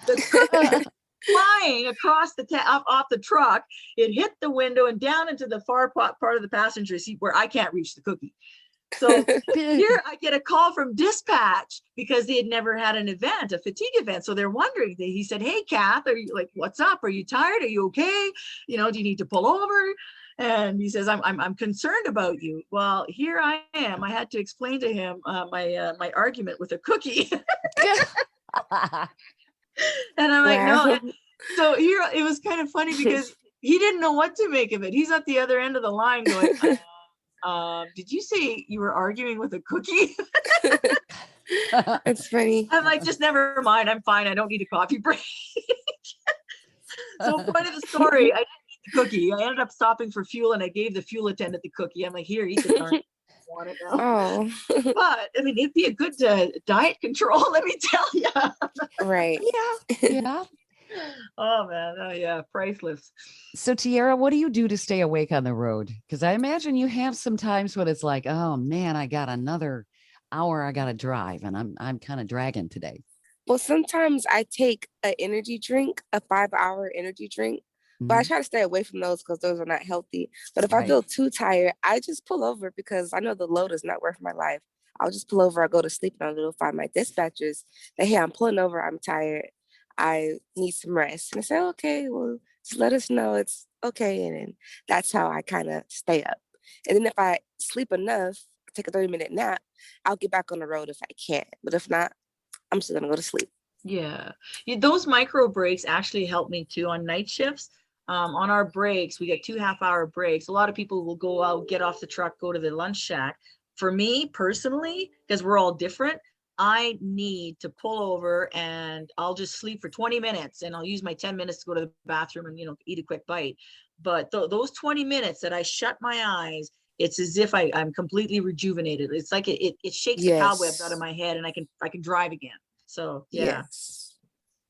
The cookie flying across off the truck. It hit the window and down into the far part of the passenger seat where I can't reach the cookie. So here I get a call from dispatch because they had never had an event, a fatigue event. So they're wondering, he said, "Hey, Kath, are you like, what's up? Are you tired? Are you okay? You know, do you need to pull over?" And he says, I'm concerned about you. Well, here I am. I had to explain to him my argument with a cookie. And I'm like, no. Wow. So here it was kind of funny because he didn't know what to make of it. He's at the other end of the line going, did you say you were arguing with a cookie? It's funny. I'm like, just never mind. I'm fine. I don't need a coffee break. So point of the story, I didn't eat the cookie. I ended up stopping for fuel and I gave the fuel attendant the cookie. I'm like, here, eat the darn. I want it now. Oh, But I mean, it'd be a good diet control, let me tell you. right. Yeah. Oh man, oh yeah, priceless. So Tiara, what do you do to stay awake on the road? Because I imagine you have some times when it's like, oh man, I got another hour I gotta drive and I'm kind of dragging today. Well, sometimes I take an energy drink, a 5-hour energy drink, but I Mhm. try to stay away from those because those are not healthy. But if I Right. feel too tired, I just pull over because I know the load is not worth my life. I'll just pull over, I go to sleep, and I'll notify my dispatchers that, hey, I'm pulling over, I'm tired, I need some rest. And I say, okay, well, just let us know it's okay. And then that's how I kind of stay up. And then if I sleep enough, take a 30-minute nap, I'll get back on the road if I can. But if not, I'm still gonna go to sleep. Yeah. Those micro breaks actually help me too on night shifts. On our breaks, we get 2 half-hour breaks. A lot of people will go out, get off the truck, go to the lunch shack. For me personally, because we're all different, I need to pull over and I'll just sleep for 20 minutes and I'll use my 10 minutes to go to the bathroom and, eat a quick bite. But those 20 minutes that I shut my eyes, it's as if I'm completely rejuvenated. It's like it shakes the cobwebs out of Yes. my head and I can drive again. So yeah. Yes.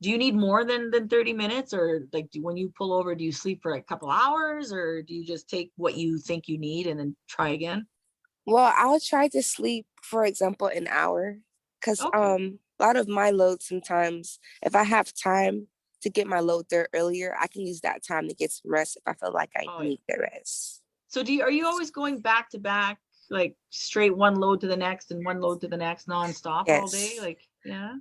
Do you need more than 30 minutes, or like when you pull over, do you sleep for a couple hours, or do you just take what you think you need and then try again? Well, I'll try to sleep, for example, an hour. Because Okay. a lot of my load sometimes, if I have time to get my load there earlier, I can use that time to get some rest if I feel like I Oh yeah. need the rest. So are you always going back to back, like straight one load to the next and one load to the next nonstop all day? Yes. Like, yeah.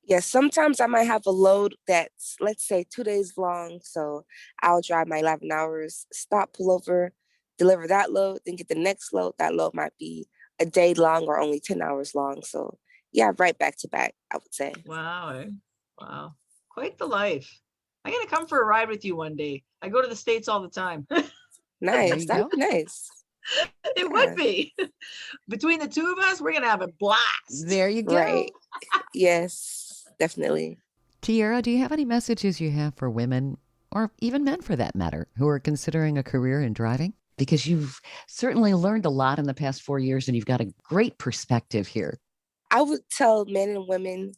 Yes, sometimes I might have a load that's, let's say, 2 days long. So I'll drive my 11 hours, stop, pull over, deliver that load, then get the next load. That load might be a day long or only 10 hours long. So yeah, right back to back, I would say. Wow. Wow. Quite the life. I'm gonna come for a ride with you one day. I go to the States all the time. There Nice. you That'd go. be nice. It would Yeah, be. Between the two of us, we're gonna have a blast. There you go. right. Yes, definitely. Tiara, do you have any messages you have for women or even men for that matter who are considering a career in driving? Because you've certainly learned a lot in the past 4 years and you've got a great perspective here. I would tell men and women,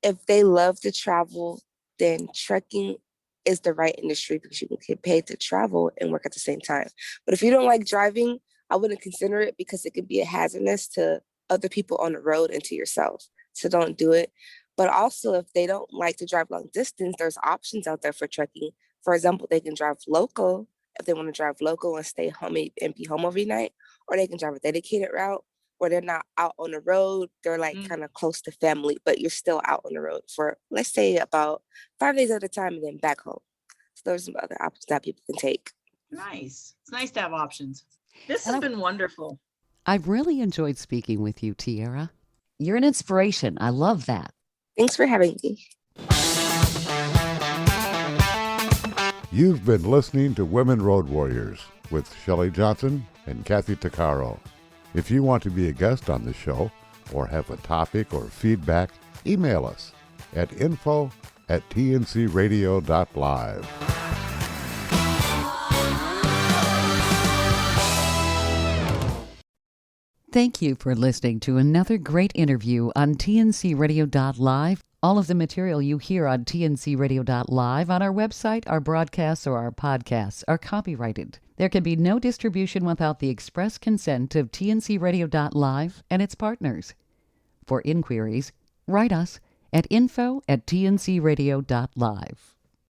if they love to travel, then trucking is the right industry because you can get paid to travel and work at the same time. But if you don't like driving, I wouldn't consider it because it could be a hazardous to other people on the road and to yourself. So don't do it. But also, if they don't like to drive long distance, there's options out there for trucking. For example, they can drive local if they want to drive local and stay home and be home overnight, or they can drive a dedicated route where they're not out on the road. They're like Mm, kind of close to family, but you're still out on the road for, let's say, about 5 days at a time and then back home. So there's some other options that people can take. nice. It's nice to have options. This And has been wonderful. I've really enjoyed speaking with you, Tiara. You're an inspiration. I love that. Thanks for having me. You've been listening to Women Road Warriors with Shelley Johnson and Kathy Tuccaro. If you want to be a guest on the show or have a topic or feedback, email us at info@tncradio.live. Thank you for listening to another great interview on tncradio.live. All of the material you hear on tncradio.live on our website, our broadcasts, or our podcasts are copyrighted. There can be no distribution without the express consent of tncradio.live and its partners. For inquiries, write us at info@tncradio.live.